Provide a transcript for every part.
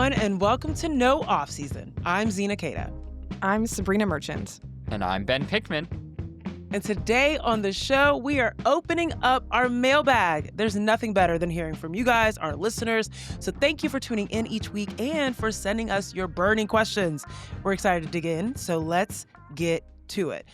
everyone, and welcome to No Offseason. I'm Zena. I'm Sabreena Merchant. And I'm Ben Pickman. And today on the show, we are opening up our mailbag. There's nothing better than hearing from you guys, our listeners. So thank you for tuning in each week and for sending us your burning questions. We're excited to dig in, so let's get to it.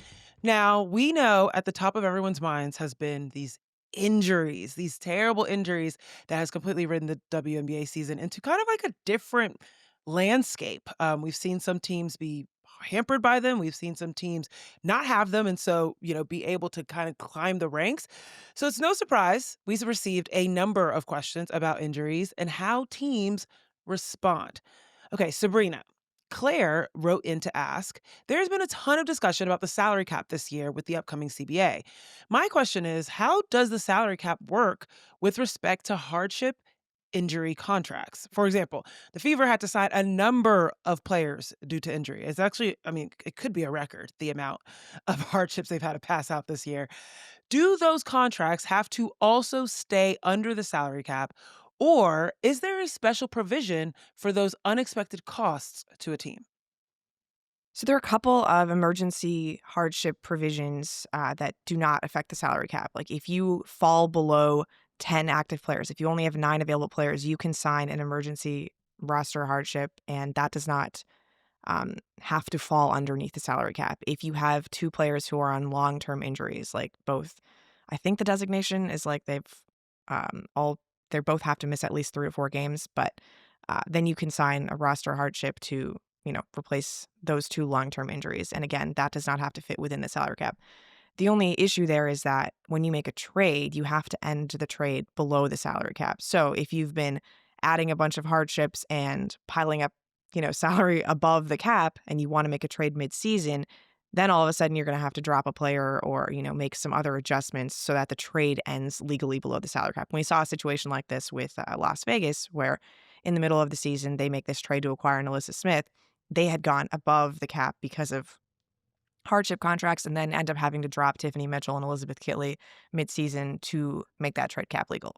Now, we know at the top of everyone's minds has been these injuries, these terrible injuries that has completely ridden the WNBA season into kind of like a different landscape. We've seen some teams be hampered by them. We've seen some teams not have them and so, be able to kind of climb the ranks. So it's no surprise we've received a number of questions about injuries and how teams respond. Okay, Sabreena, Claire wrote in to ask, there's been a ton of discussion about the salary cap this year with the upcoming CBA. My question is, how does the salary cap work with respect to hardship injury contracts? For example, the Fever had to sign a number of players due to injury. It's actually, it could be a record, the amount of hardships they've had to pass out this year. Do those contracts have to also stay under the salary cap? Or is there a special provision for those unexpected costs to a team? So there are a couple of emergency hardship provisions that do not affect the salary cap. Like if you fall below 10 active players, if you only have 9 available players, you can sign an emergency roster hardship, and that does not have to fall underneath the salary cap. If you have 2 players who are on long-term injuries, like both, I think the designation is like they both have to miss at least 3 or 4 games, but then you can sign a roster hardship to, replace those 2 long-term injuries. And again, that does not have to fit within the salary cap. The only issue there is that when you make a trade, you have to end the trade below the salary cap. So if you've been adding a bunch of hardships and piling up, salary above the cap and you want to make a trade mid-season, then all of a sudden you're going to have to drop a player or, make some other adjustments so that the trade ends legally below the salary cap. We saw a situation like this with Las Vegas, where in the middle of the season, they make this trade to acquire Alyssa Smith. They had gone above the cap because of hardship contracts and then end up having to drop Tiffany Mitchell and Elizabeth Kitley mid-season to make that trade cap legal.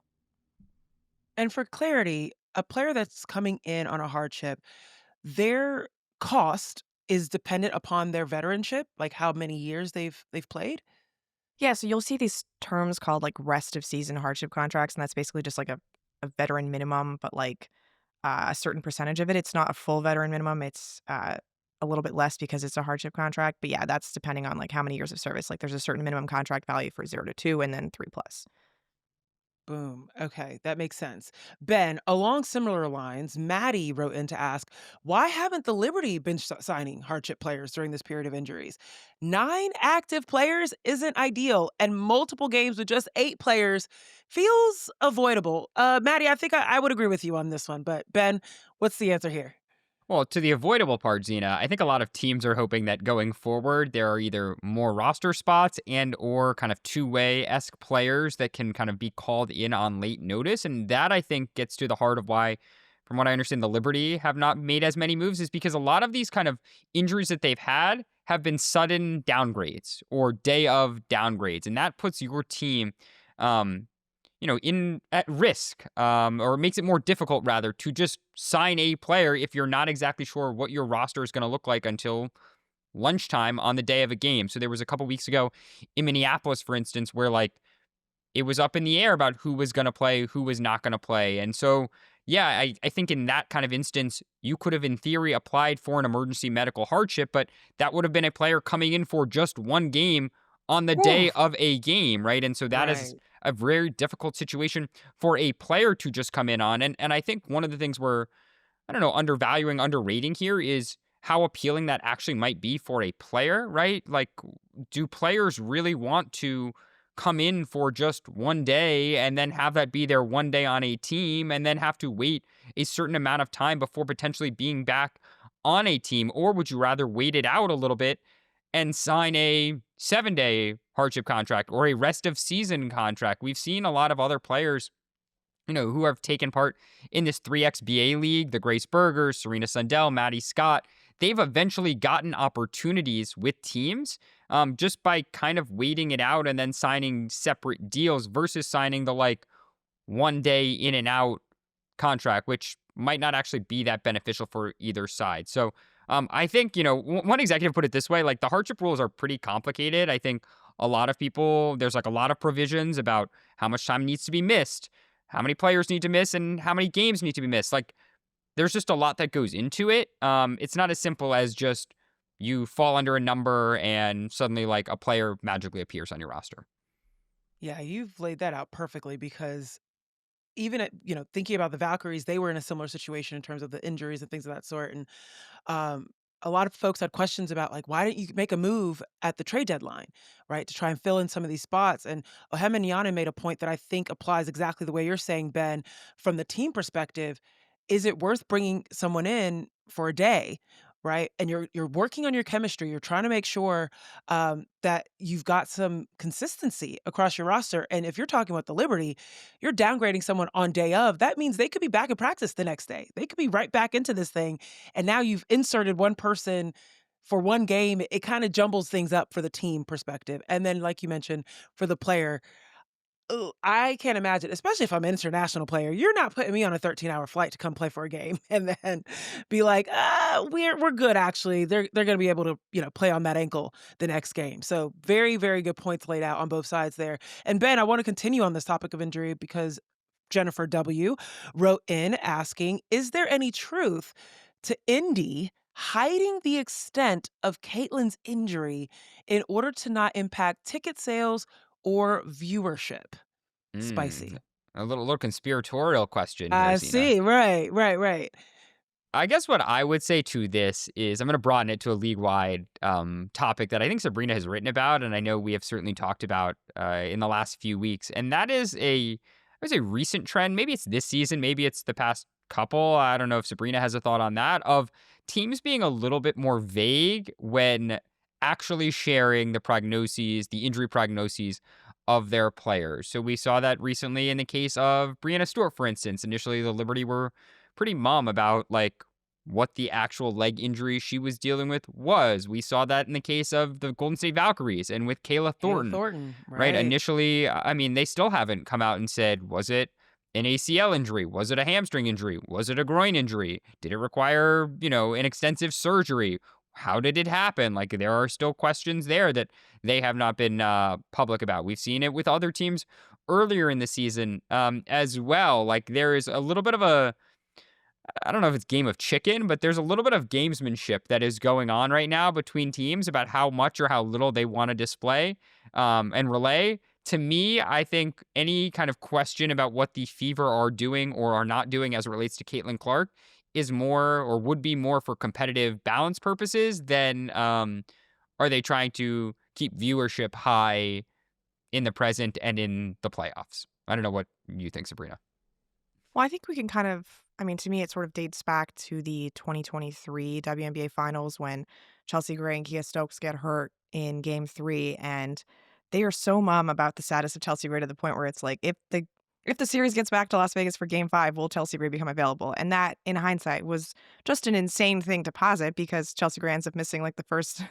And for clarity, a player that's coming in on a hardship, their cost is dependent upon their veteranship, like how many years they've played? Yeah, so you'll see these terms called like rest of season hardship contracts, and that's basically just like a veteran minimum, but like a certain percentage of it. It's not a full veteran minimum. It's a little bit less because it's a hardship contract. But yeah, that's depending on like how many years of service. Like there's a certain minimum contract value for 0 to 2 and then 3+. Boom. Okay, that makes sense. Ben, along similar lines, Maddie wrote in to ask, why haven't the Liberty been signing hardship players during this period of injuries? 9 active players isn't ideal, and multiple games with just 8 players feels avoidable. Maddie, I think I would agree with you on this one, but Ben, what's the answer here? Well, to the avoidable part, Zena, I think a lot of teams are hoping that going forward, there are either more roster spots and or kind of two-way-esque players that can kind of be called in on late notice. And that, I think, gets to the heart of why, from what I understand, the Liberty have not made as many moves, is because a lot of these kind of injuries that they've had have been sudden downgrades or day of downgrades. And that puts your team at risk, or makes it more difficult, rather, to just sign a player if you're not exactly sure what your roster is going to look like until lunchtime on the day of a game. So there was a couple weeks ago in Minneapolis, for instance, where like it was up in the air about who was going to play, who was not going to play. And so, yeah, I think in that kind of instance, you could have in theory applied for an emergency medical hardship, but that would have been a player coming in for just one game on the day of a game, right? And so that is a very difficult situation for a player to just come in on. And I think one of the things we're, undervaluing, underrating here is how appealing that actually might be for a player, right? Like, do players really want to come in for just one day and then have that be their one day on a team and then have to wait a certain amount of time before potentially being back on a team? Or would you rather wait it out a little bit and sign a 7-day hardship contract or a rest of season contract? We've seen a lot of other players, who have taken part in this 3xBA league, the Grace Bergers, Serena Sundell, Maddie Scott. They've eventually gotten opportunities with teams just by kind of waiting it out and then signing separate deals versus signing the 1 day in and out contract, which might not actually be that beneficial for either side. So I think, one executive put it this way, like the hardship rules are pretty complicated. I think a lot of people, there's like a lot of provisions about how much time needs to be missed, how many players need to miss, and how many games need to be missed. Like there's just a lot that goes into it. It's not as simple as just you fall under a number and suddenly like a player magically appears on your roster. Yeah, you've laid that out perfectly because even thinking about the Valkyries, they were in a similar situation in terms of the injuries and things of that sort. And um, a lot of folks had questions about like, why didn't you make a move at the trade deadline, right, to try and fill in some of these spots? And Ohemaniana made a point that I think applies exactly the way you're saying, Ben, from the team perspective. Is it worth bringing someone in for a day, right? And you're working on your chemistry. You're trying to make sure that you've got some consistency across your roster. And if you're talking about the Liberty, you're downgrading someone on day of. That means they could be back in practice the next day. They could be right back into this thing. And now you've inserted one person for one game. It kind of jumbles things up for the team perspective. And then, like you mentioned, for the player, oh, I can't imagine, especially if I'm an international player, you're not putting me on a 13-hour flight to come play for a game and then be like, we're good actually. They're gonna be able to, play on that ankle the next game. So very, very good points laid out on both sides there. And Ben, I want to continue on this topic of injury because Jennifer W. wrote in asking, is there any truth to Indy hiding the extent of Caitlin's injury in order to not impact ticket sales or viewership? Mm, Spicy. a little conspiratorial question here, I Zena. see. Right, right, right. I guess what I would say to this is I'm going to broaden it to a league-wide topic that I think Sabreena has written about, and I know we have certainly talked about in the last few weeks, and that is I would say recent trend. Maybe it's this season, maybe it's the past couple. I don't know if Sabreena has a thought on that, of teams being a little bit more vague when actually sharing the prognoses, the injury prognoses of their players. So we saw that recently in the case of Breanna Stewart, for instance. Initially, the Liberty were pretty mum about like what the actual leg injury she was dealing with was. We saw that in the case of the Golden State Valkyries and with Kayla Kayla Thornton, Thornton, right? right. Initially, I mean, they still haven't come out and said, was it an ACL injury? Was it a hamstring injury? Was it a groin injury? Did it require, an extensive surgery? How did it happen? Like, there are still questions there that they have not been public about. We've seen it with other teams earlier in the season as well. Like, there is a little bit of I don't know if it's game of chicken, but there's a little bit of gamesmanship that is going on right now between teams about how much or how little they want to display and relay. To me, I think any kind of question about what the Fever are doing or are not doing as it relates to Caitlin Clark is more or would be more for competitive balance purposes than are they trying to keep viewership high in the present and in the playoffs. I don't know what you think, Sabreena. Well, I think we can to me, it sort of dates back to the 2023 WNBA finals when Chelsea Gray and Kia Stokes get hurt in game 3. And they are so mum about the status of Chelsea Gray to the point where it's like, if the series gets back to Las Vegas for game 5, will Chelsea Gray become available? And that, in hindsight, was just an insane thing to posit because Chelsea Gray ends up missing like the first,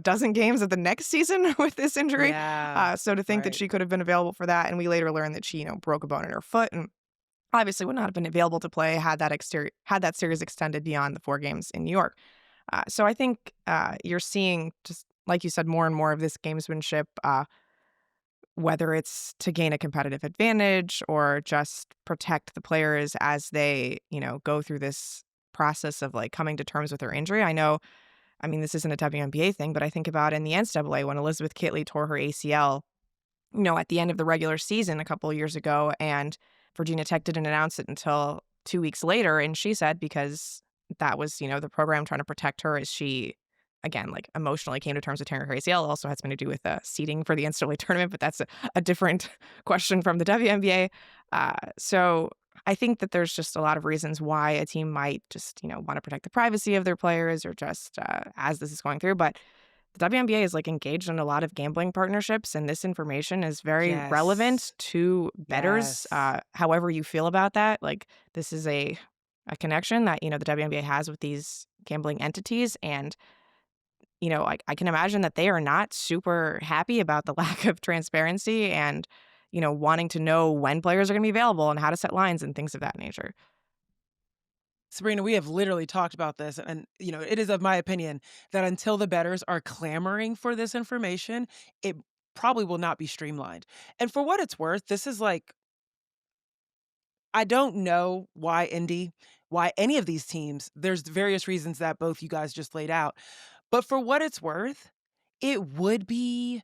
dozen games of the next season with this injury. Yeah. So to think that right. she could have been available for that. And we later learned that she, broke a bone in her foot and obviously would not have been available to play had that series extended beyond the 4 games in New York. So I think you're seeing, just like you said, more and more of this gamesmanship, whether it's to gain a competitive advantage or just protect the players as they, go through this process of like coming to terms with their injury. This isn't a WNBA thing, but I think about in the NCAA when Elizabeth Kitley tore her ACL, at the end of the regular season a couple of years ago, and Virginia Tech didn't announce it until 2 weeks later. And she said because that was, the program trying to protect her as she, again, like emotionally came to terms with tearing her ACL. It also had something to do with seeding for the NCAA tournament, but that's a different question from the WNBA. So I think that there's just a lot of reasons why a team might just, want to protect the privacy of their players or just as this is going through. But the WNBA is like engaged in a lot of gambling partnerships, and this information is very relevant Yes. to bettors. Yes. However you feel about that, like this is a connection that the WNBA has with these gambling entities, and I can imagine that they are not super happy about the lack of transparency and wanting to know when players are going to be available and how to set lines and things of that nature. Sabrina, we have literally talked about this, and it is of my opinion that until the bettors are clamoring for this information, it probably will not be streamlined. And for what it's worth, this is like I don't know why any of these teams. There's various reasons that both you guys just laid out, but for what it's worth, it would be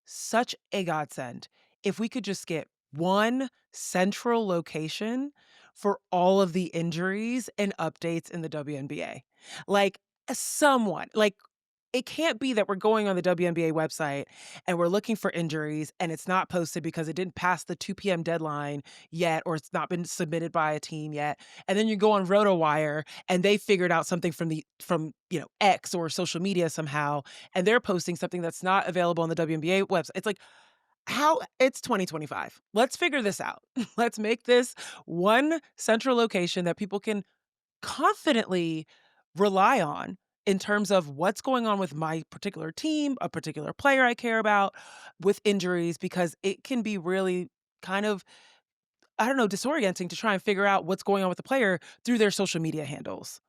such a godsend if we could just get one central location for all of the injuries and updates in the WNBA. Like, someone, like, it can't be that we're going on the WNBA website and we're looking for injuries and it's not posted because it didn't pass the 2 p.m. deadline yet, or it's not been submitted by a team yet. And then you go on RotoWire and they figured out something from X or social media somehow, and they're posting something that's not available on the WNBA website. It's like, how it's 2025. Let's figure this out. Let's make this one central location that people can confidently rely on in terms of what's going on with my particular team, a particular player I care about, with injuries, because it can be really kind of, I don't know, disorienting to try and figure out what's going on with the player through their social media handles.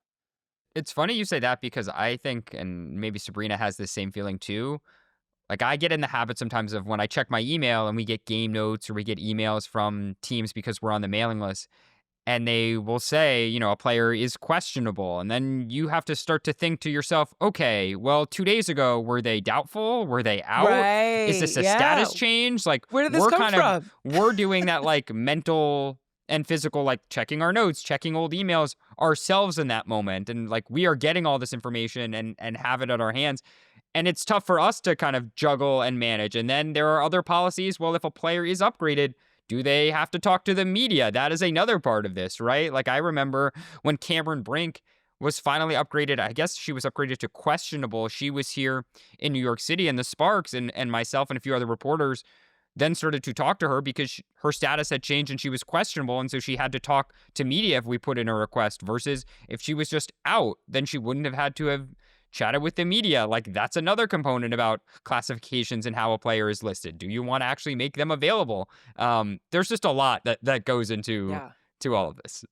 It's funny you say that because I think, and maybe Sabreena has this same feeling too. Like I get in the habit sometimes of when I check my email and we get game notes or we get emails from teams because we're on the mailing list and they will say, a player is questionable. And then you have to start to think to yourself, okay, well, 2 days ago, were they doubtful? Were they out? Is Right. this a Yeah. status change? Like Where did this we're come from? we're doing that like mental and physical, like checking our notes, checking old emails ourselves in that moment. And like we are getting all this information and have it at our hands. And it's tough for us to kind of juggle and manage. And then there are other policies. Well, if a player is upgraded, do they have to talk to the media? That is another part of this, right? Like I remember when Cameron Brink was finally upgraded. I guess she was upgraded to questionable. She was here in New York City, and the Sparks and myself and a few other reporters then started to talk to her because her status had changed and she was questionable. And so she had to talk to media if we put in a request versus if she was just out, then she wouldn't have had to have chatted with the media. Like that's another component about classifications and how a player is listed. Do you want to actually make them available? There's just a lot that goes into Yeah. all of this.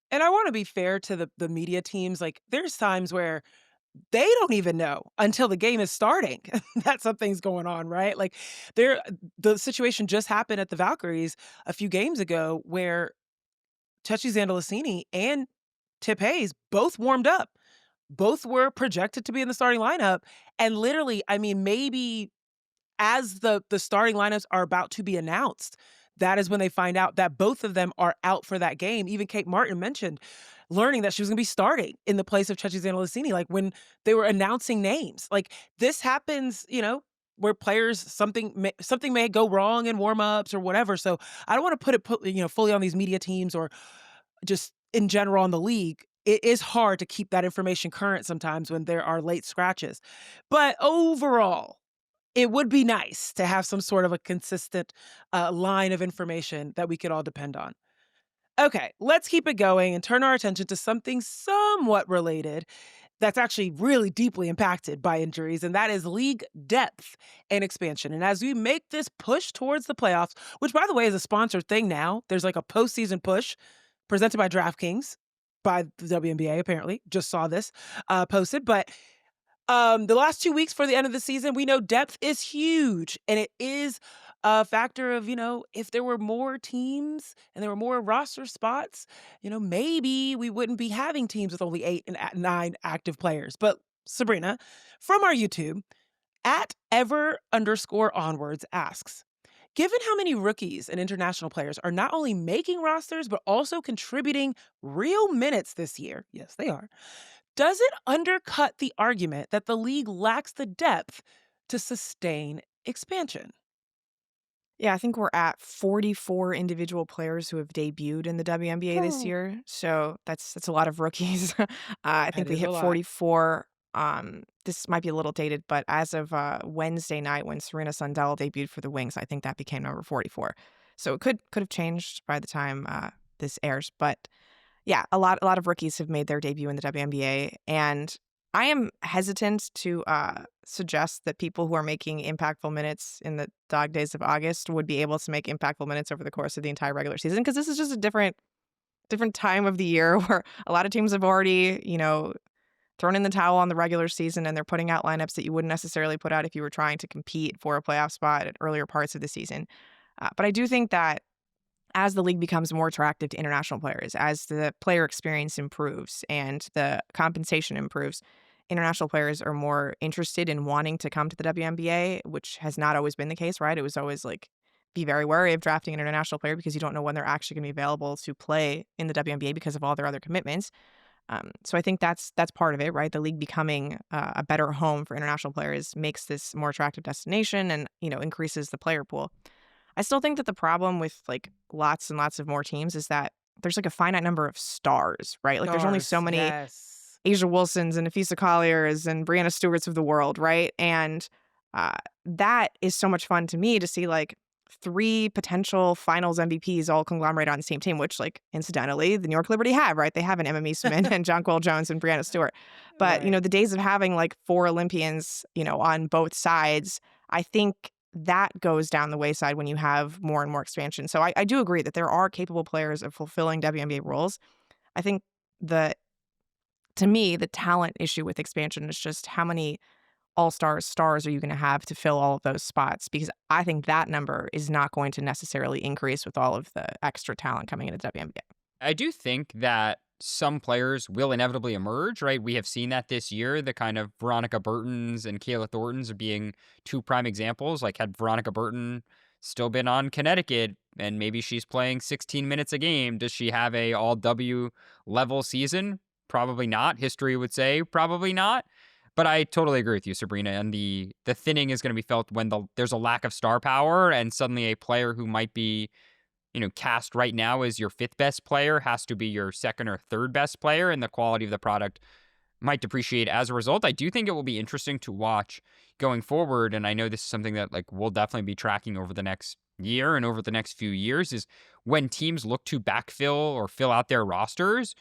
And I want to be fair to the media teams. Like, there's times where they don't even know until the game is starting that something's going on, right? Like, the situation just happened at the Valkyries a few games ago where Chechi Zandalasini and Tip Hayes both warmed up. Both were projected to be in the starting lineup. And literally, I mean, maybe as the starting lineups are about to be announced, that is when they find out that both of them are out for that game. Even Kate Martin mentioned learning that she was going to be starting in the place of Chechi Zandalasini, like when they were announcing names. Like, this happens, where players something may go wrong in warm-ups or whatever. So I don't want to fully on these media teams or just in general on the league. It is hard to keep that information current sometimes when there are late scratches. But overall, it would be nice to have some sort of a consistent line of information that we could all depend on. Okay, let's keep it going and turn our attention to something somewhat related that's actually really deeply impacted by injuries, and that is league depth and expansion. And as we make this push towards the playoffs, which, by the way, is a sponsored thing now, there's like a postseason push presented by DraftKings, by the WNBA, apparently. Just saw this posted. But the last 2 weeks for the end of the season, we know depth is huge. And it is a factor of, if there were more teams and there were more roster spots, maybe we wouldn't be having teams with only 8 and 9 active players. But Sabreena, from our YouTube, @ever_onwards asks, given how many rookies and international players are not only making rosters, but also contributing real minutes this year, yes, they are, does it undercut the argument that the league lacks the depth to sustain expansion? Yeah, I think we're at 44 individual players who have debuted in the WNBA this Oh, year. So that's a lot of rookies. I that think we is a hit lot. 44. This might be a little dated, but as of Wednesday night when Serena Sundell debuted for the Wings, I think that became number 44. So it could have changed by the time this airs. But yeah, a lot of rookies have made their debut in the WNBA, and I am hesitant to suggest that people who are making impactful minutes in the dog days of August would be able to make impactful minutes over the course of the entire regular season, because this is just a different different time of the year where a lot of teams have already, thrown in the towel on the regular season and they're putting out lineups that you wouldn't necessarily put out if you were trying to compete for a playoff spot at earlier parts of the season. But I do think that as the league becomes more attractive to international players, as the player experience improves and the compensation improves, international players are more interested in wanting to come to the WNBA, which has not always been the case, right? It was always like, be very wary of drafting an international player because you don't know when they're actually going to be available to play in the WNBA because of all their other commitments. So I think that's part of it, right? The league becoming a better home for international players makes this more attractive destination and, increases the player pool. I still think that the problem with like lots and lots of more teams is that there's like a finite number of stars, right? Like there's only so many Yes. Asia Wilsons and Nafisa Colliers and Brianna Stewarts of the world, right? And that is so much fun to me to see like 3 potential finals MVPs all conglomerate on the same team, which like incidentally, the New York Liberty have, right? They have an Emma Meesseman and Jonquel Jones and Brianna Stewart. But, Right. the days of having like 4 Olympians, on both sides, I think that goes down the wayside when you have more and more expansion. So I do agree that there are capable players of fulfilling WNBA roles. I think to me, the talent issue with expansion is just how many stars are you going to have to fill all of those spots? Because I think that number is not going to necessarily increase with all of the extra talent coming into WNBA. I do think that some players will inevitably emerge, right? We have seen that this year, the kind of Veronica Burtons and Kayla Thorntons being 2 prime examples. Like, had Veronica Burton still been on Connecticut and maybe she's playing 16 minutes a game, does she have a all W level season? Probably not. History would say probably not. But I totally agree with you, Sabreena. And the thinning is going to be felt when there's a lack of star power and suddenly a player who might be, cast right now as your 5th best player has to be your 2nd or 3rd best player, and the quality of the product might depreciate as a result. I do think it will be interesting to watch going forward, and I know this is something that like we'll definitely be tracking over the next year and over the next few years, is when teams look to backfill or fill out their rosters,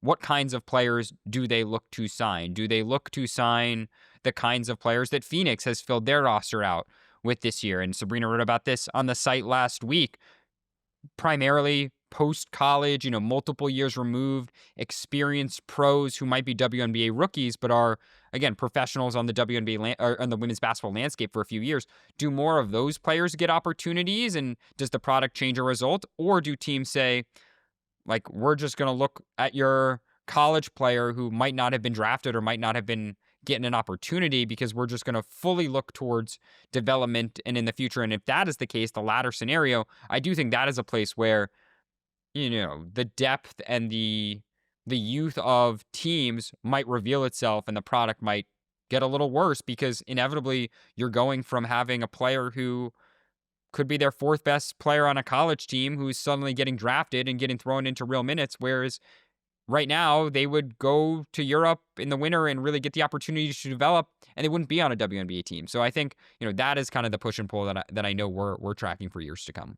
what kinds of players do they look to sign? Do they look to sign the kinds of players that Phoenix has filled their roster out with this year? And Sabreena wrote about this on the site last week. Primarily post-college, multiple years removed, experienced pros who might be WNBA rookies, but are, again, professionals on the WNBA or on the women's basketball landscape for a few years. Do more of those players get opportunities, and does the product change a result? Or do teams say, like, we're just going to look at your college player who might not have been drafted or might not have been getting an opportunity because we're just going to fully look towards development and in the future? And if that is the case, the latter scenario, I do think that is a place where, the depth and the youth of teams might reveal itself and the product might get a little worse because inevitably you're going from having a player who could be their 4th best player on a college team who's suddenly getting drafted and getting thrown into real minutes, whereas right now they would go to Europe in the winter and really get the opportunity to develop, and they wouldn't be on a WNBA team. So I think, that is kind of the push and pull that I know we're tracking for years to come.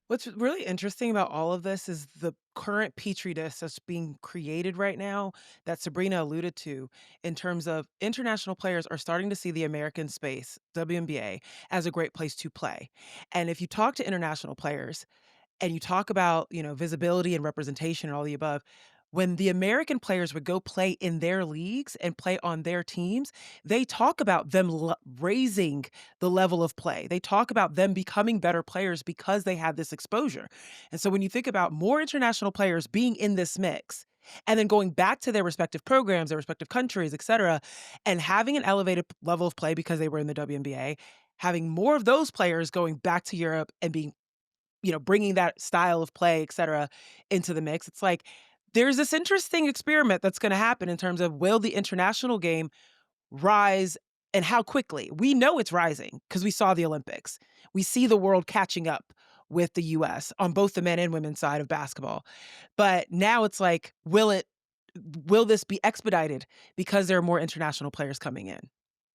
What's really interesting about all of this is the current petri dish that's being created right now that Sabreena alluded to, in terms of international players are starting to see the American space, WNBA, as a great place to play. And if you talk to international players and you talk about, visibility and representation and all the above, when the American players would go play in their leagues and play on their teams, they talk about them raising the level of play. They talk about them becoming better players because they had this exposure. And so when you think about more international players being in this mix and then going back to their respective programs, their respective countries, et cetera, and having an elevated level of play because they were in the WNBA, having more of those players going back to Europe and being, bringing that style of play, et cetera, into the mix, it's like there's this interesting experiment that's going to happen in terms of, will the international game rise and how quickly? We know it's rising because we saw the Olympics. We see the world catching up with the US on both the men and women's side of basketball. But now it's like, will this be expedited because there are more international players coming in?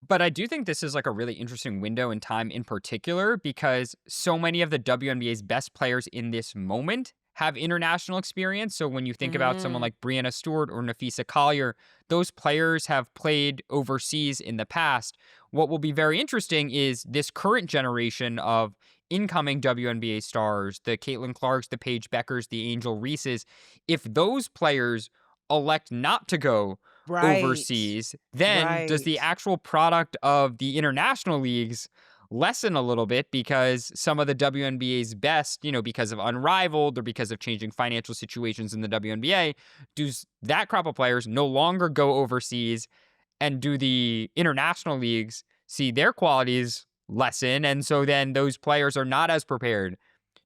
But I do think this is like a really interesting window in time in particular because so many of the WNBA's best players in this moment have international experience. So when you think about someone like Brianna Stewart or Nafisa Collier, those players have played overseas in the past. What will be very interesting is this current generation of incoming WNBA stars, the Caitlin Clarks, the Paige Beckers, the Angel Reeses, if those players elect not to go Right. overseas, then does the Right. actual product of the international leagues lessen a little bit because some of the WNBA's best, because of Unrivaled or because of changing financial situations in the WNBA, does that crop of players no longer go overseas, and do the international leagues see their qualities lessen? And so then those players are not as prepared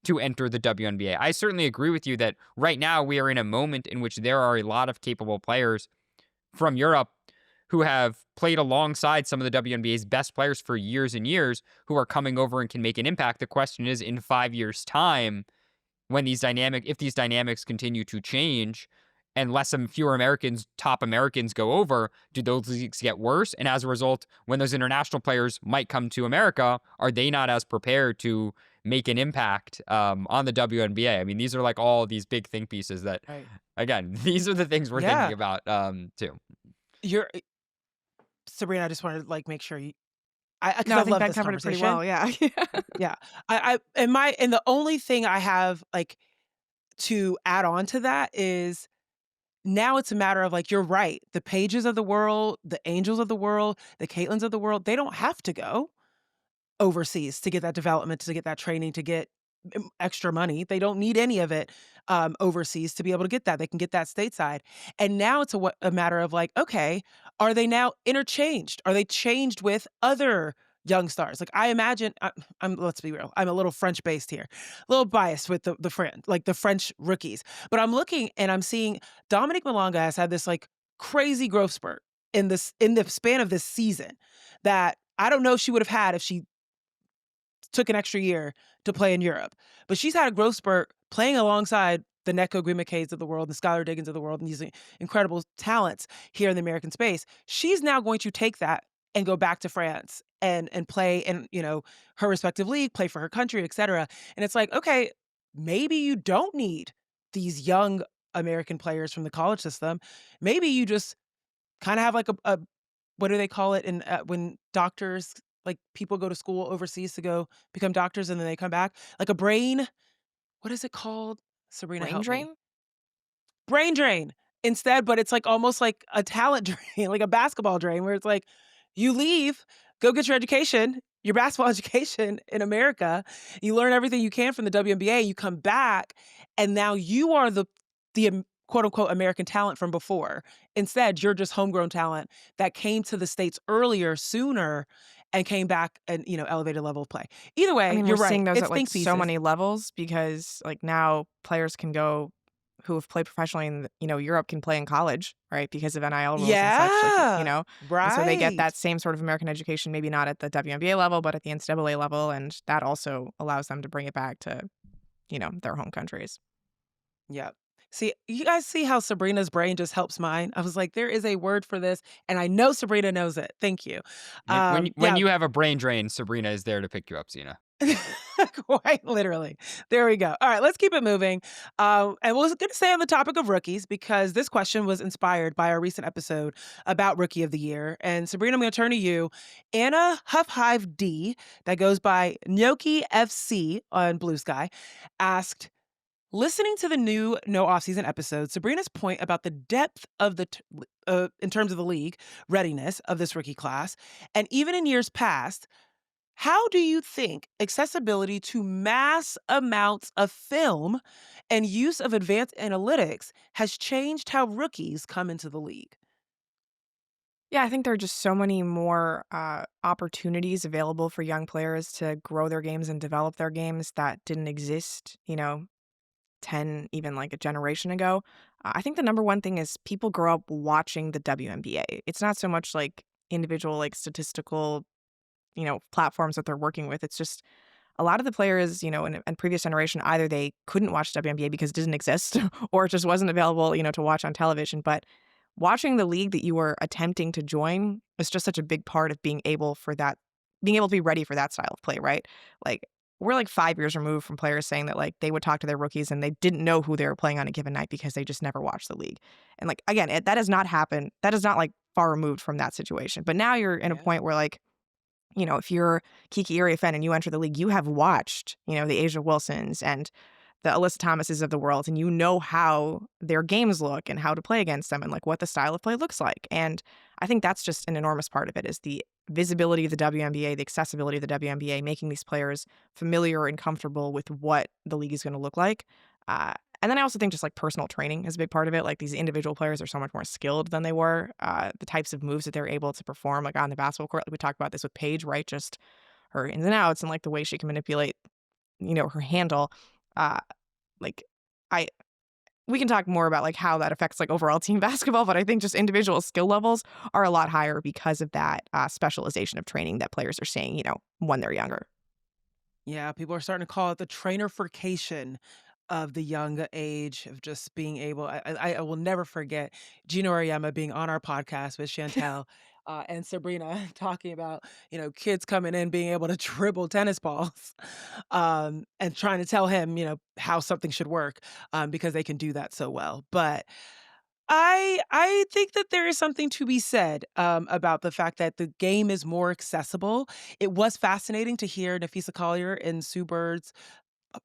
to enter the WNBA. I certainly agree with you that right now we are in a moment in which there are a lot of capable players from Europe who have played alongside some of the WNBA's best players for years and years who are coming over and can make an impact. The question is, in 5 years' time, when if these dynamics continue to change and fewer top Americans go over, do those leagues get worse? And as a result, when those international players might come to America, are they not as prepared to make an impact on the WNBA? I mean, these are like all these big think pieces that, Right. again, these are the things we're Yeah. thinking about too. Sabrina, I just wanted to make sure you. No, I think love that this covered it pretty conversation. well. Yeah. Yeah. And the only thing I have to add on to that is now it's a matter of you're right. The Pages of the world, the Angels of the world, the Caitlins of the world, they don't have to go overseas to get that development, to get that training, to get extra money. They don't need any of it overseas to be able to get that. They can get that stateside. And now it's a matter of okay, are they now interchanged? Are they changed with other young stars? I imagine, let's be real, I'm a little French based here, a little biased with the French rookies. But I'm looking and I'm seeing Dominique Malonga has had this crazy growth spurt in the span of this season that I don't know she would have had if she took an extra year to play in Europe. But she's had a growth spurt playing alongside the Neko Grimacades of the world, the Skylar Diggins of the world, and these incredible talents here in the American space. She's now going to take that and go back to France and play in, her respective league, play for her country, et cetera. And it's okay, maybe you don't need these young American players from the college system. Maybe you just kind of have a what do they call it in when doctors people go to school overseas to go become doctors and then they come back, a brain, what is it called? Sabrina, Brain help drain? me. Brain drain instead, but it's almost like a talent drain, like a basketball drain where it's you leave, go get your education, your basketball education in America, you learn everything you can from the WNBA, you come back, and now you are the quote unquote American talent from before. Instead, you're just homegrown talent that came to the States earlier, sooner, and came back and, elevated level of play. Either way, I mean, you're we're right. seeing those It's at think so pieces. many levels because now players can go who have played professionally in Europe can play in college, right? Because of NIL rules and such, Yeah. Right. And so they get that same sort of American education, maybe not at the WNBA level, but at the NCAA level, and that also allows them to bring it back to, their home countries. Yep. See, you guys see how Sabrina's brain just helps mine? I was there is a word for this, and I know Sabrina knows it. Thank you. When you have a brain drain, Sabreena is there to pick you up, Zena. Quite literally. There we go. All right, let's keep it moving. And we're going to stay on the topic of rookies because this question was inspired by our recent episode about Rookie of the Year. And Sabreena, I'm going to turn to you. Anna Huffhive D, that goes by Gnocchi FC on BlueSky, asked, listening to the new No Offseason episode, Sabrina's point about the depth of in terms of the league readiness of this rookie class, and even in years past, how do you think accessibility to mass amounts of film and use of advanced analytics has changed how rookies come into the league? Yeah, I think there are just so many more opportunities available for young players to grow their games and develop their games that didn't exist, 10, even a generation ago. I think the number one thing is people grow up watching the WNBA. It's not so much individual statistical, platforms that they're working with. It's just a lot of the players, in previous generation, either they couldn't watch WNBA because it didn't exist or it just wasn't available, to watch on television. But watching the league that you were attempting to join is just such a big part of being able to be ready for that style of play, right? We're 5 years removed from players saying that they would talk to their rookies and they didn't know who they were playing on a given night because they just never watched the league. And again, that has not happened. That is not far removed from that situation. But now you're in a point where if you're Kiki Iriafen and you enter the league, you have watched, the Asia Wilsons and the Alyssa Thomases of the world, and you know how their games look and how to play against them and like what the style of play looks like. And I think that's just an enormous part of it is the visibility of the WNBA, the accessibility of the WNBA, making these players familiar and comfortable with what the league is going to look like. And then I also think just like personal training is a big part of it. Like these individual players are so much more skilled than they were. The types of moves that they're able to perform, like on the basketball court, like we talked about this with Paige, right? Just her ins and outs and like the way she can manipulate, her handle. Like we can talk more about like how that affects like overall team basketball, but I think just individual skill levels are a lot higher because of that specialization of training that players are seeing, when they're younger. Yeah, people are starting to call it the trainerification of the young age of just being able. I will never forget Gino Auriemma being on our podcast with Chantel and Sabreena talking about kids coming in being able to dribble tennis balls and trying to tell him how something should work because they can do that so well. But I think that there is something to be said about the fact that the game is more accessible. It was fascinating to hear Nafisa Collier in Sue Bird's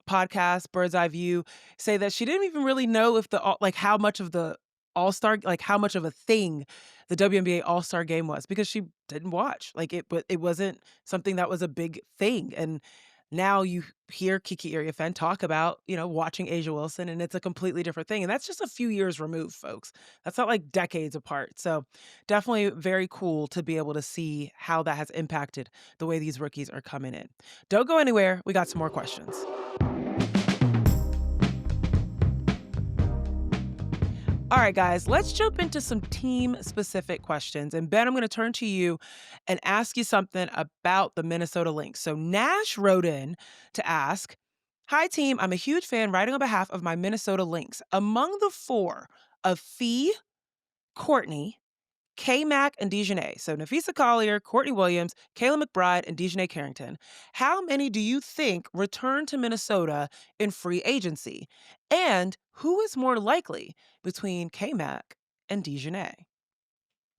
podcast, Bird's Eye View, say that she didn't even really know if how much of the All-Star, like how much of a thing the WNBA All-Star game was because she didn't watch. Like it wasn't something that was a big thing. And now you hear Kiki Iriafen talk about, watching Asia Wilson, and it's a completely different thing. And that's just a few years removed, folks. That's not like decades apart. So definitely very cool to be able to see how that has impacted the way these rookies are coming in. Don't go anywhere. We got some more questions. All right, guys, let's jump into some team-specific questions. And Ben, I'm going to turn to you and ask you something about the Minnesota Lynx. So Nash wrote in to ask, "Hi, team. I'm a huge fan writing on behalf of my Minnesota Lynx. Among the four of Fee, Courtney, K-Mac, and Dejanay, so Nafisa Collier, Courtney Williams, Kayla McBride, and Dejanay Carrington, how many do you think return to Minnesota in free agency? And who is more likely between K-Mac and Dejanay?"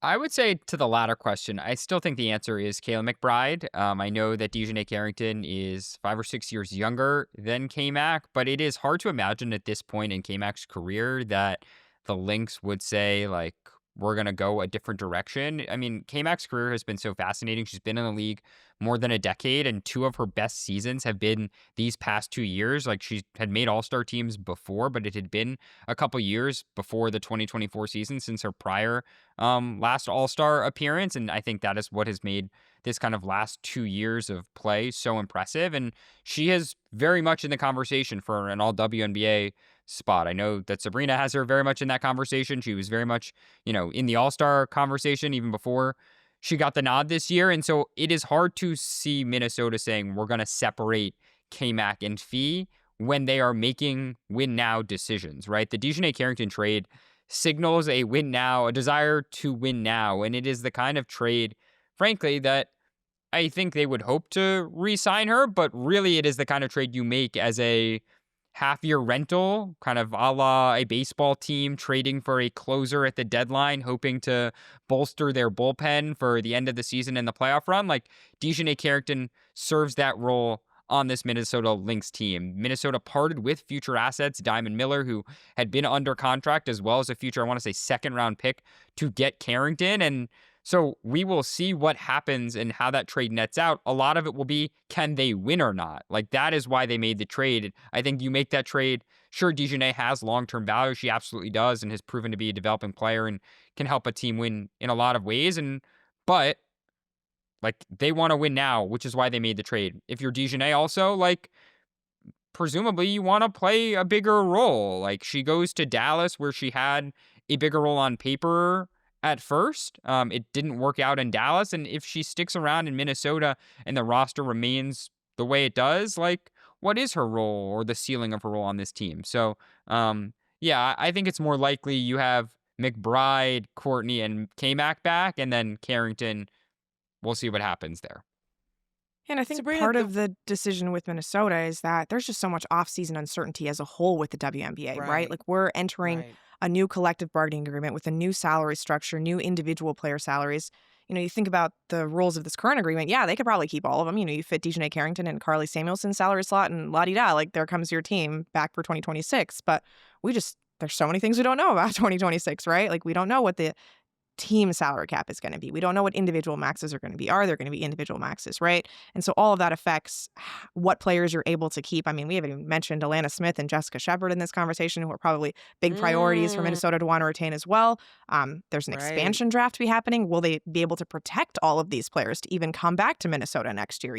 I would say to the latter question, I still think the answer is Kayla McBride. I know that Dejanay Carrington is 5 or 6 years younger than K-Mac, but it is hard to imagine at this point in K-Mac's career that the Lynx would say, like, we're going to go a different direction. I mean, K-Mac's career has been so fascinating. She's been in the league more than a decade, and two of her best seasons have been these past 2 years. Like, she had made all-star teams before, but it had been a couple years before the 2024 season since her prior last all-star appearance. And I think that is what has made this kind of last 2 years of play so impressive. And she is very much in the conversation for an all WNBA spot. I know that Sabreena has her very much in that conversation. She was very much, in the all-star conversation even before she got the nod this year. And so it is hard to see Minnesota saying we're going to separate K-Mac and Fee when they are making win now decisions, right? The Dejanay Carrington trade signals a win now, a desire to win now. And it is the kind of trade, frankly, that I think they would hope to re-sign her, but really it is the kind of trade you make as a half-year rental, kind of a la a baseball team trading for a closer at the deadline, hoping to bolster their bullpen for the end of the season and the playoff run. Like, Dejanay Carrington serves that role on this Minnesota Lynx team. Minnesota parted with future assets, Diamond Miller, who had been under contract, as well as a future, I want to say, second-round pick to get Carrington. And so we will see what happens and how that trade nets out. A lot of it will be, can they win or not? Like, that is why they made the trade. I think you make that trade. Sure, Dejanay has long-term value. She absolutely does and has proven to be a developing player and can help a team win in a lot of ways. But like, they want to win now, which is why they made the trade. If you're Dejanay also, like, presumably you want to play a bigger role. Like, she goes to Dallas where she had a bigger role on paper at first. It didn't work out in Dallas. And if she sticks around in Minnesota and the roster remains the way it does, like, what is her role or the ceiling of her role on this team? So, yeah, I think it's more likely you have McBride, Courtney, and K-Mac back, and then Carrington. We'll see what happens there. And I think Sabreena, part of the decision with Minnesota is that there's just so much off-season uncertainty as a whole with the WNBA, right? Like, we're entering a new collective bargaining agreement with a new salary structure, new individual player salaries. you think about the rules of this current agreement. Yeah, they could probably keep all of them. You fit Dejanay Carrington and Carly Samuelson's salary slot and la-di-da, like there comes your team back for 2026. But there's so many things we don't know about 2026, right? Like we don't know what the team salary cap is going to be. We don't know what individual maxes are going to be. Are there going to be individual maxes, right? And so all of that affects what players you're able to keep. I mean, we haven't even mentioned Alana Smith and Jessica Shepard in this conversation, who are probably big priorities for Minnesota to want to retain as well. There's an expansion draft to be happening. Will they be able to protect all of these players to even come back to Minnesota next year,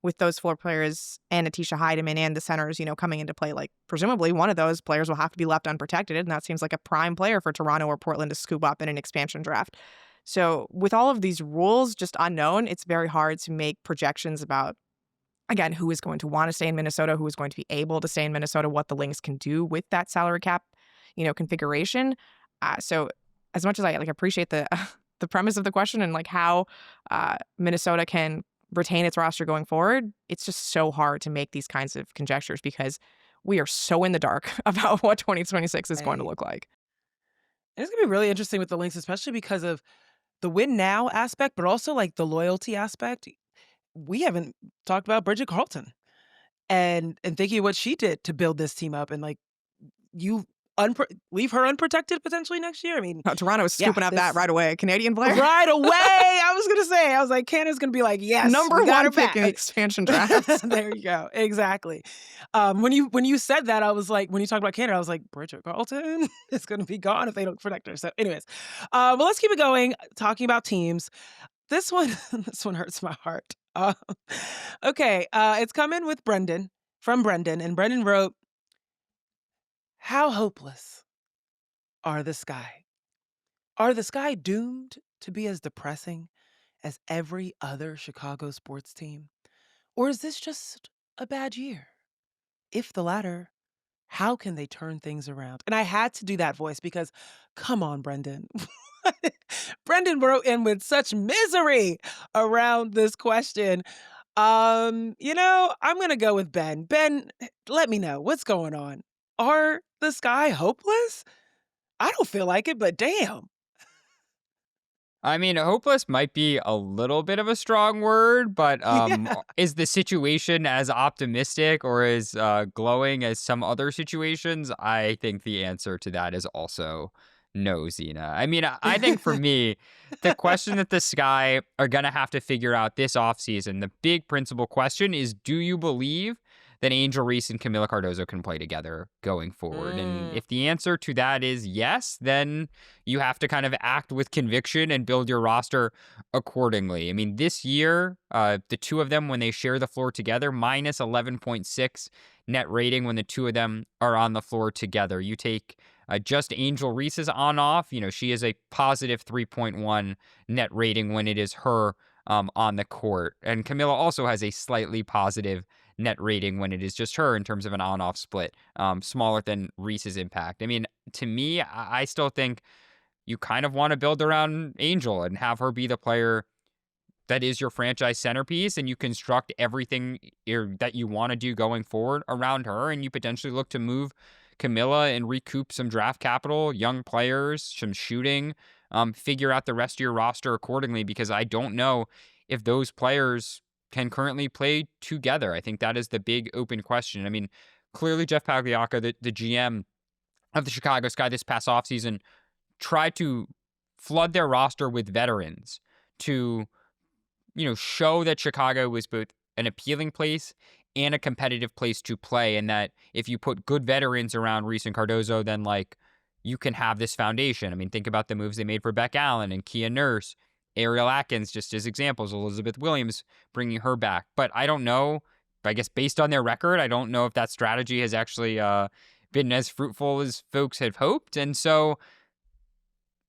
with those floor players and Atisha Heidemann and the centers, coming into play? Like, presumably one of those players will have to be left unprotected, and that seems like a prime player for Toronto or Portland to scoop up in an expansion draft. So with all of these rules just unknown, it's very hard to make projections about, again, who is going to want to stay in Minnesota, who is going to be able to stay in Minnesota, what the Lynx can do with that salary cap, configuration. So as much as I appreciate the the premise of the question and how Minnesota can retain its roster going forward, it's just so hard to make these kinds of conjectures because we are so in the dark about what 2026 is going to look like. And it's going to be really interesting with the Lynx, especially because of the win now aspect, but also the loyalty aspect. We haven't talked about Bridget Carlton and thinking of what she did to build this team up, and you leave her unprotected potentially next year. I mean, Toronto is scooping up that right away. Canadian player. Right away. I was going to say, I was like, Canada's going to be like, yes, number one pick in the back. expansion draft. There you go. Exactly. When you said that, I was like, when you talked about Canada, I was like, Bridget Carlton is going to be gone if they don't protect her. So anyways, well, let's keep it going. Talking about teams. This one hurts my heart. Okay. It's coming with from Brendan. And Brendan wrote, how hopeless are the Sky? Are the Sky doomed to be as depressing as every other Chicago sports team? Or is this just a bad year? If the latter, how can they turn things around? And I had to do that voice because, come on, Brendan. Brendan wrote in with such misery around this question. I'm going to go with Ben. Ben, let me know. What's going on? Are the Sky hopeless? I don't feel like it, but damn. I mean, hopeless might be a little bit of a strong word, but is the situation as optimistic or as glowing as some other situations? I think the answer to that is also no, Zena. I mean, I think for me, the question that the Sky are going to have to figure out this offseason, the big principal question is, do you believe that Angel Reese and Camila Cardozo can play together going forward? And if the answer to that is yes, then you have to kind of act with conviction and build your roster accordingly. I mean, this year, the two of them, when they share the floor together, minus 11.6 net rating when the two of them are on the floor together. You take just Angel Reese's on-off, she is a positive 3.1 net rating when it is her on the court. And Camila also has a slightly positive net rating when it is just her in terms of an on-off split, smaller than Reese's impact. I mean, to me, I still think you kind of want to build around Angel and have her be the player that is your franchise centerpiece, and you construct everything that you want to do going forward around her, and you potentially look to move Camila and recoup some draft capital, young players, some shooting, figure out the rest of your roster accordingly, because I don't know if those players can currently play together. I think that is the big open question. I mean, clearly Jeff Pagliacca, the GM of the Chicago Sky this past offseason, tried to flood their roster with veterans to, show that Chicago was both an appealing place and a competitive place to play, and that if you put good veterans around Reese and Cardozo, then you can have this foundation. I mean, think about the moves they made for Beck Allen and Kia Nurse, Ariel Atkins, just as examples, Elizabeth Williams, bringing her back. But I don't know, I guess based on their record, I don't know if that strategy has actually been as fruitful as folks have hoped. And so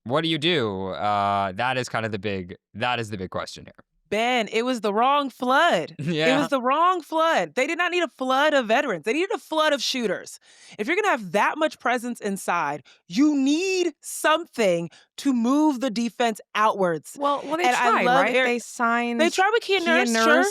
what do you do? That is the big question here. Ben, it was the wrong flood. Yeah. It was the wrong flood. They did not need a flood of veterans. They needed a flood of shooters. If you're going to have that much presence inside, you need something to move the defense outwards. Well, they tried, right? They tried with Kia Nurse. Sure.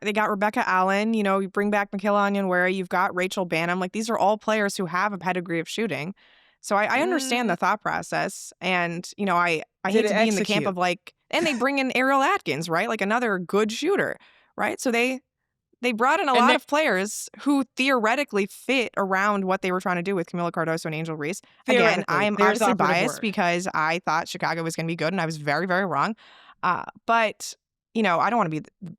They got Rebecca Allen. You bring back Michaela Onyenwere. You've got Rachel Banham. These are all players who have a pedigree of shooting. So I understand the thought process. And, I hate to be in the camp of And they bring in Ariel Atkins, right? Like another good shooter, right? So they brought in a lot of players who theoretically fit around what they were trying to do with Camila Cardoso and Angel Reese. Again, I'm obviously biased because I thought Chicago was going to be good, and I was very, very wrong. But, I don't want to be the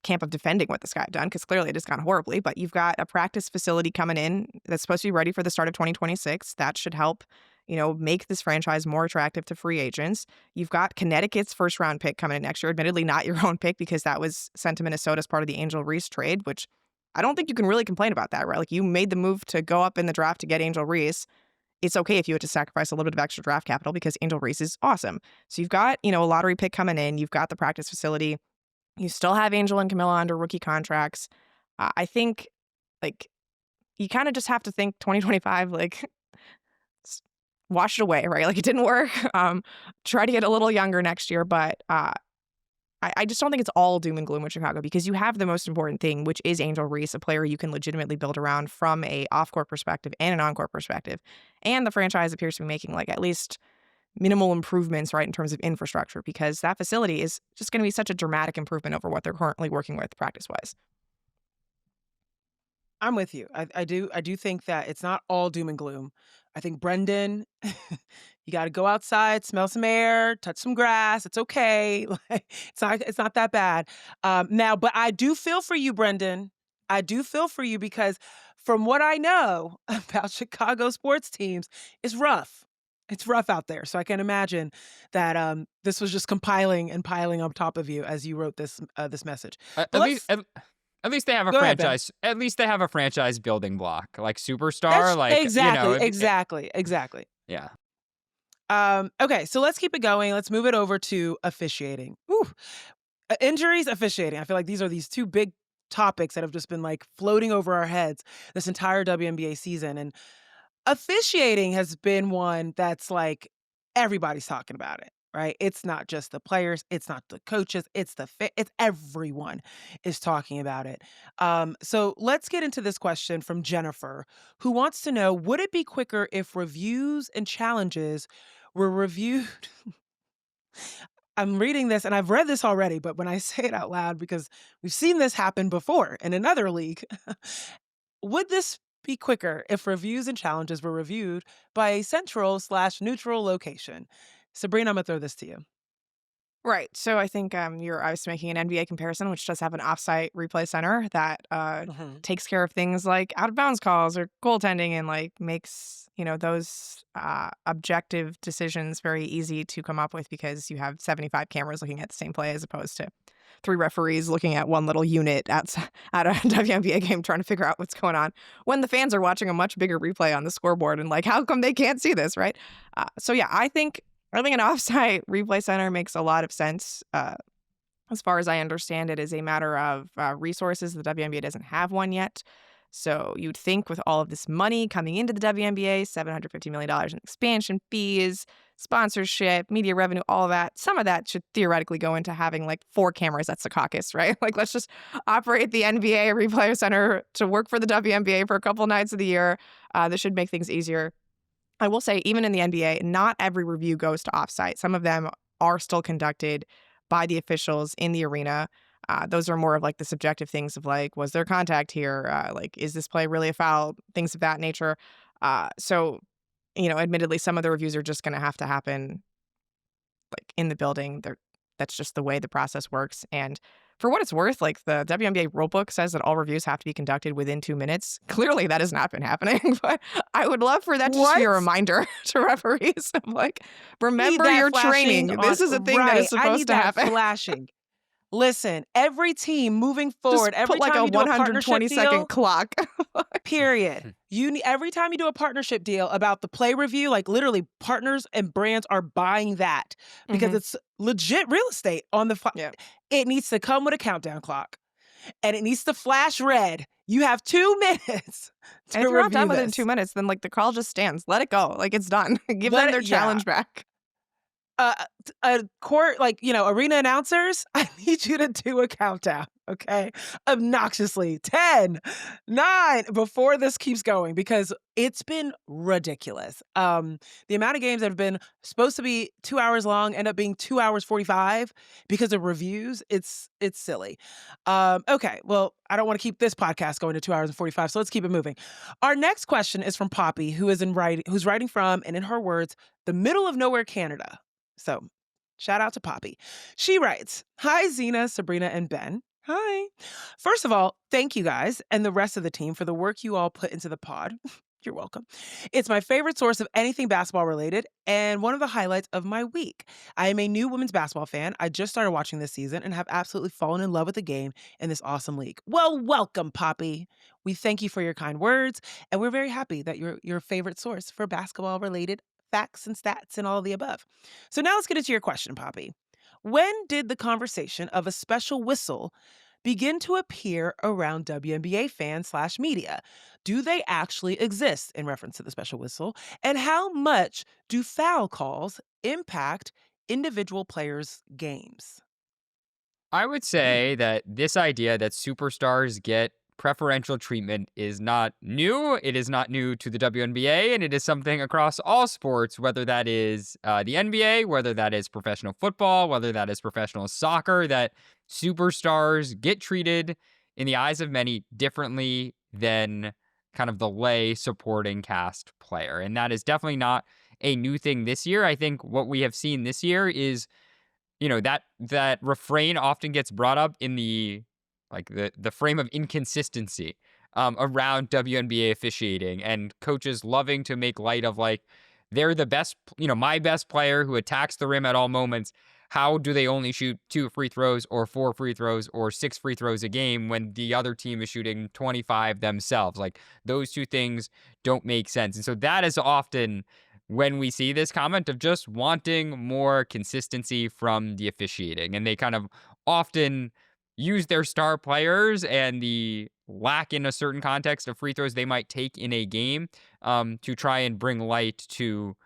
camp of defending what this guy have done, because clearly it has gone horribly. But you've got a practice facility coming in that's supposed to be ready for the start of 2026. That should help make this franchise more attractive to free agents. You've got Connecticut's first round pick coming in next year, admittedly not your own pick because that was sent to Minnesota as part of the Angel Reese trade, which I don't think you can really complain about that, right? Like, you made the move to go up in the draft to get Angel Reese. It's okay if you had to sacrifice a little bit of extra draft capital because Angel Reese is awesome. So you've got, a lottery pick coming in. You've got the practice facility. You still have Angel and Camilla under rookie contracts. I think, you kind of just have to think 2025, wash it away, right? Like, it didn't work. Try to get a little younger next year, but I just don't think it's all doom and gloom with Chicago, because you have the most important thing, which is Angel Reese, a player you can legitimately build around from a off-court perspective and an on-court perspective. And the franchise appears to be making at least minimal improvements, right, in terms of infrastructure, because that facility is just going to be such a dramatic improvement over what they're currently working with practice-wise. I'm with you. I do think that it's not all doom and gloom. I think Brendan, you got to go outside, smell some air, touch some grass. It's okay. It's not that bad. Now, but I do feel for you, Brendan. I do feel for you because from what I know about Chicago sports teams, it's rough. It's rough out there. So I can imagine that this was just compiling and piling on top of you as you wrote this message. At least they have a franchise. At least they have a franchise building block, like superstar. Exactly. Yeah. Okay, so let's keep it going. Let's move it over to officiating. Injuries, officiating. I feel like these are these two big topics that have just been floating over our heads this entire WNBA season. And officiating has been one that's everybody's talking about it. Right? It's not just the players. It's not the coaches. It's everyone is talking about it. So let's get into this question from Jennifer, who wants to know, would it be quicker if reviews and challenges were reviewed? I'm reading this, and I've read this already, but when I say it out loud, because we've seen this happen before in another league, would this be quicker if reviews and challenges were reviewed by a central/neutral location? Sabreena, I'm going to throw this to you. Right. So I think you're obviously making an NBA comparison, which does have an offsite replay center that takes care of things like out of bounds calls or goaltending, and makes, those objective decisions very easy to come up with, because you have 75 cameras looking at the same play as opposed to 3 referees looking at one little unit at a WNBA game trying to figure out what's going on, when the fans are watching a much bigger replay on the scoreboard and how come they can't see this, right? So yeah, I think an offsite replay center makes a lot of sense. As far as I understand, it is a matter of resources. The WNBA doesn't have one yet. So you'd think with all of this money coming into the WNBA, $750 million in expansion fees, sponsorship, media revenue, all of that, some of that should theoretically go into having 4 cameras at Secaucus, right? Let's just operate the NBA replay center to work for the WNBA for a couple nights of the year. This should make things easier. I will say, even in the NBA, not every review goes to offsite. Some of them are still conducted by the officials in the arena. Those are more of the subjective things of was there contact here? Is this play really a foul? Things of that nature. So, admittedly, some of the reviews are just going to have to happen in the building. That's just the way the process works. And for what it's worth, the WNBA rulebook says that all reviews have to be conducted within 2 minutes. Clearly, that has not been happening, but I would love for that to just be a reminder to referees of remember your training. This is a thing that is supposed to happen. Flashing. Listen, every team moving forward, just put every time a you do a 120-second clock. Period. Every time you do a partnership deal about the play review, literally partners and brands are buying that because it's legit real estate on the It needs to come with a countdown clock, and it needs to flash red. You have 2 minutes to and if you're not done this. within 2 minutes, then the call just stands. Let it go. It's done. Give them their challenge back. court, like, arena announcers, I need you to do a countdown, okay? Obnoxiously. 10, 9, before this keeps going, because it's been ridiculous. The amount of games that have been supposed to be 2 hours long end up being 2 hours 45 because of reviews. It's silly. Okay, well, I don't want to keep this podcast going to 2 hours and 45, so let's keep it moving. Our next question is from Poppy, who's writing from, and in her words, the middle of nowhere, Canada. So, shout out to Poppy. She writes, "Hi, Zena, Sabreena, and Ben. Hi. First of all, thank you guys and the rest of the team for the work you all put into the pod. You're welcome. It's my favorite source of anything basketball related and one of the highlights of my week. I am a new women's basketball fan. I just started watching this season and have absolutely fallen in love with the game and this awesome league." Well, welcome, Poppy. We thank you for your kind words, and we're very happy that you're your favorite source for basketball related facts and stats and all of the above. So now let's get into your question, Poppy. When did the conversation of a special whistle begin to appear around WNBA fans / media? Do they actually exist in reference to the special whistle? And how much do foul calls impact individual players' games? I would say that this idea that superstars get preferential treatment is not new. It is not new to the WNBA, and it is something across all sports, whether that is the NBA, whether that is professional football, whether that is professional soccer, that superstars get treated in the eyes of many differently than kind of the lay supporting cast player. And that is definitely not a new thing this year. I think what we have seen this year is, that refrain often gets brought up in the frame of inconsistency around WNBA officiating, and coaches loving to make light of, like, they're the best, my best player who attacks the rim at all moments. How do they only shoot 2 free throws or 4 free throws or 6 free throws a game when the other team is shooting 25 themselves? Like, those two things don't make sense. And so that is often when we see this comment of just wanting more consistency from the officiating. And they kind of often use their star players and the lack in a certain context of free throws they might take in a game to try and bring light to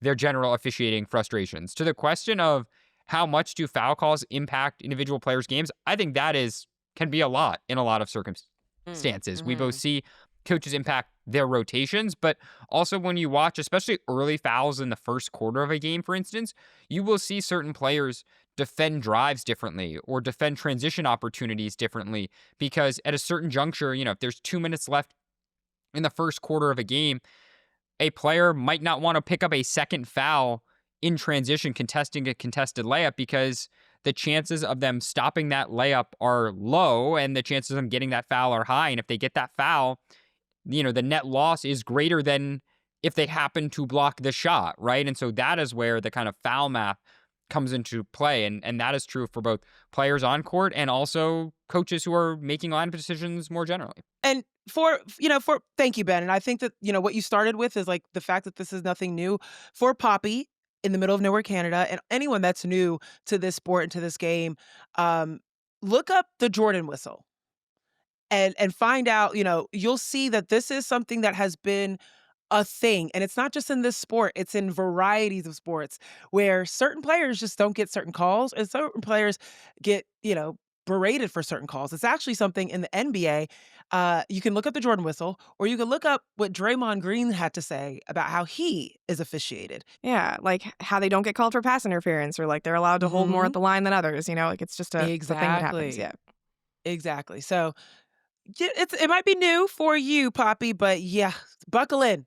their general officiating frustrations. To the question of how much do foul calls impact individual players' games, I think that can be a lot in a lot of circumstances. We both see coaches impact their rotations, but also when you watch, especially early fouls in the first quarter of a game, for instance, you will see certain players defend drives differently or defend transition opportunities differently, because at a certain juncture, if there's 2 minutes left in the first quarter of a game, a player might not want to pick up a second foul in transition contesting a contested layup, because the chances of them stopping that layup are low and the chances of them getting that foul are high. And if they get that foul, the net loss is greater than if they happen to block the shot, right? And so that is where the kind of foul math comes into play. And that is true for both players on court and also coaches who are making lineup decisions more generally. And thank you, Ben. And I think that, what you started with is like the fact that this is nothing new for Poppy in the middle of nowhere, Canada, and anyone that's new to this sport and to this game. Look up the Jordan whistle and find out, you'll see that this is something that has been a thing. And it's not just in this sport, it's in varieties of sports where certain players just don't get certain calls and certain players get, berated for certain calls. It's actually something in the NBA. You can look up the Jordan whistle, or you can look up what Draymond Green had to say about how he is officiated. Yeah, like how they don't get called for pass interference, or like they're allowed to hold more at the line than others. Like it's just it's a thing that happens. Yeah, exactly. So it might be new for you, Poppy, but yeah, buckle in.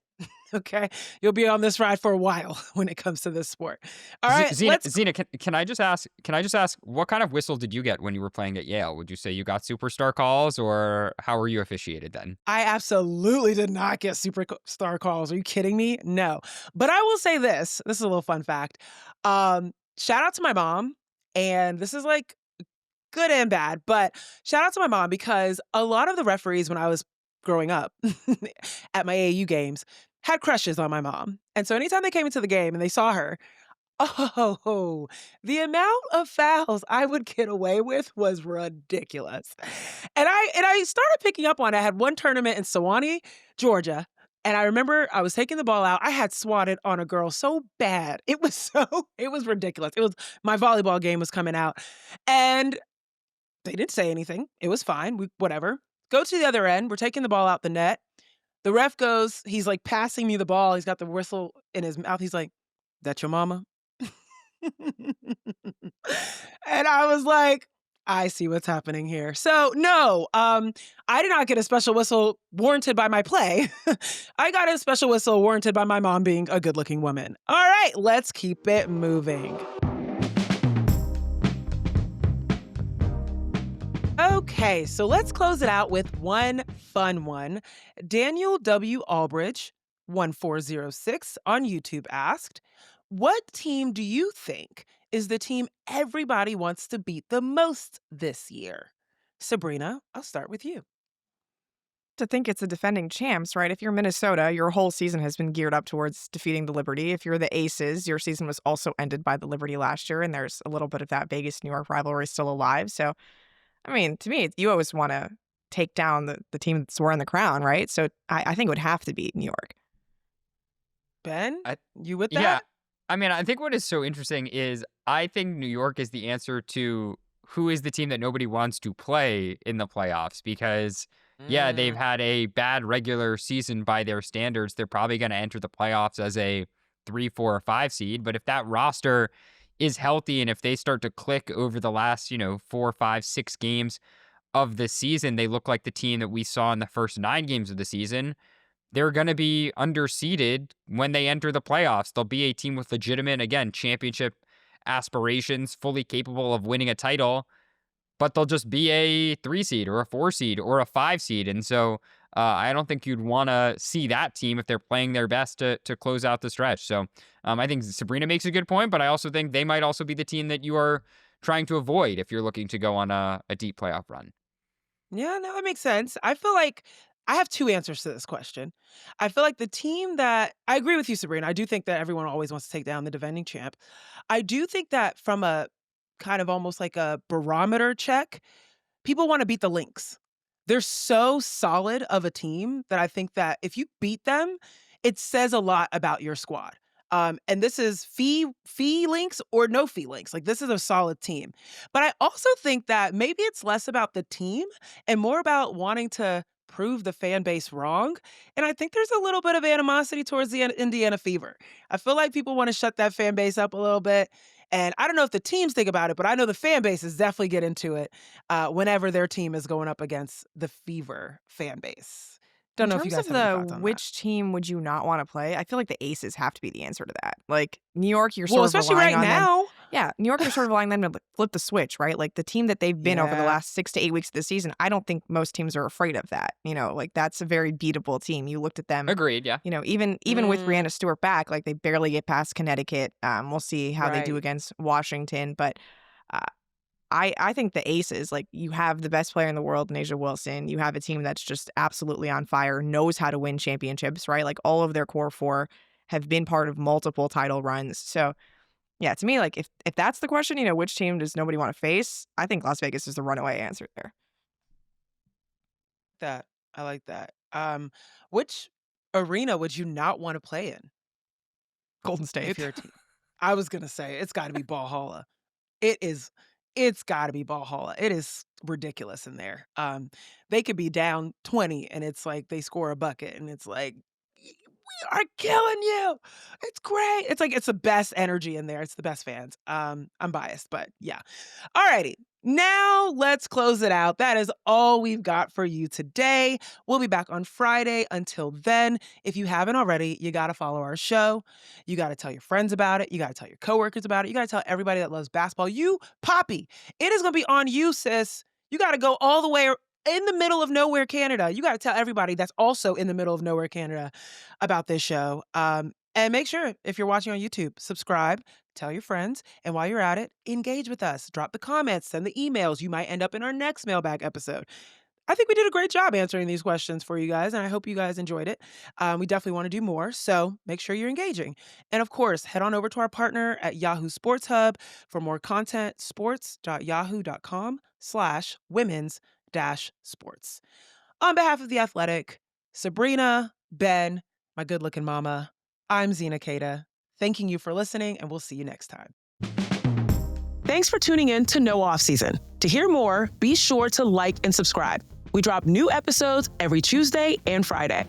Okay, you'll be on this ride for a while when it comes to this sport. All right, Zena, can I just ask? What kind of whistle did you get when you were playing at Yale? Would you say you got superstar calls, or how were you officiated then? I absolutely did not get superstar calls. Are you kidding me? No, but I will say this. This is a little fun fact. Shout out to my mom, and this is like good and bad, but shout out to my mom, because a lot of the referees when I was growing up at my AAU games had crushes on my mom. And so anytime they came into the game and they saw her, the amount of fouls I would get away with was ridiculous. And I started picking up on it. I had one tournament in Sewanee, Georgia, And I remember I was taking the ball out. I had swatted on a girl so bad. It was ridiculous. My volleyball game was coming out. And they didn't say anything. It was fine. Whatever. Go to the other end. We're taking the ball out the net. The ref goes, he's like passing me the ball. He's got the whistle in his mouth. He's like, "That your mama?" And I was like, I see what's happening here. So no, I did not get a special whistle warranted by my play. I got a special whistle warranted by my mom being a good-looking woman. All right, let's keep it moving. Okay, so let's close it out with one fun one. Daniel W. Albridge, 1406 on YouTube asked, what team do you think is the team everybody wants to beat the most this year? Sabreena, I'll start with you. To think it's the defending champs, right? If you're Minnesota, your whole season has been geared up towards defeating the Liberty. If you're the Aces, your season was also ended by the Liberty last year, and there's a little bit of that Vegas-New York rivalry still alive. So, I mean, to me, you always want to take down the team that's wearing the crown, right? So I think it would have to be New York. Ben, you with that? Yeah. I mean, I think what is so interesting is I think New York is the answer to who is the team that nobody wants to play in the playoffs because, yeah, they've had a bad regular season by their standards. They're probably going to enter the playoffs as a 3, 4, or 5 seed. But if that roster is healthy and if they start to click over the last, 4, 5, 6 games of the season, they look like the team that we saw in the first 9 games of the season. They're going to be underseeded when they enter the playoffs. They'll be a team with legitimate, again, championship aspirations, fully capable of winning a title, but they'll just be a 3 seed or a 4 seed or a 5 seed. And so I don't think you'd want to see that team if they're playing their best to close out the stretch. So I think Sabreena makes a good point, but I also think they might also be the team that you are trying to avoid if you're looking to go on a deep playoff run. Yeah, no, that makes sense. I feel like I have 2 answers to this question. I feel like the team that I agree with you, Sabreena. I do think that everyone always wants to take down the defending champ. I do think that from a kind of almost like a barometer check, people want to beat the Lynx. They're so solid of a team that I think that if you beat them, it says a lot about your squad. And this is fee links or no fee links. Like this is a solid team. But I also think that maybe it's less about the team and more about wanting to prove the fan base wrong. And I think there's a little bit of animosity towards the Indiana Fever. I feel like people want to shut that fan base up a little bit. And I don't know if the teams think about it, but I know the fan bases definitely get into it whenever their team is going up against the Fever fan base. Don't know if you guys have any thoughts on which team would you not want to play? I feel like the Aces have to be the answer to that. Like New York, you're Well, sort of especially relying right on now. them. Yeah, New York, you're sort of relying on them to flip the switch, right? Like the team that they've been over the Yeah. last 6 to 8 weeks of the season. I don't think most teams are afraid of that. Like that's a very beatable team. You looked at them. Agreed, yeah. Even with Brianna Stewart back, like they barely get past Connecticut. We'll see how they do Right. against Washington, but. I think the Aces, like you have the best player in the world, Nasia Wilson. You have a team that's just absolutely on fire, knows how to win championships, right? Like all of their core 4 have been part of multiple title runs. So yeah, to me, like if that's the question, which team does nobody want to face? I think Las Vegas is the runaway answer there. I like that. Which arena would you not want to play in Golden State. if you're a team? I was gonna say it's got to be Valhalla. It's got to be Valhalla. It is ridiculous in there. They could be down 20 and it's like they score a bucket and it's like, we are killing you. It's great. It's like, it's the best energy in there. It's the best fans. I'm biased, but yeah. All righty. Now let's close it out. That is all we've got for you today. We'll be back on Friday. Until then, if you haven't already, you got to follow our show. You got to tell your friends about it. You got to tell your coworkers about it. You got to tell everybody that loves basketball. You, Poppy, it is going to be on you, sis. You got to go all the way in the middle of nowhere, Canada. You got to tell everybody that's also in the middle of nowhere, Canada, about this show. And make sure, if you're watching on YouTube, subscribe, tell your friends, and while you're at it, engage with us. Drop the comments, send the emails. You might end up in our next mailbag episode. I think we did a great job answering these questions for you guys, and I hope you guys enjoyed it. We definitely want to do more, so make sure you're engaging. And of course, head on over to our partner at Yahoo Sports Hub for more content, sports.yahoo.com/women's-sports. On behalf of The Athletic, Sabreena, Ben, my good-looking mama. I'm Zena Cada, thanking you for listening, and we'll see you next time. Thanks for tuning in to No Offseason. To hear more, be sure to like and subscribe. We drop new episodes every Tuesday and Friday.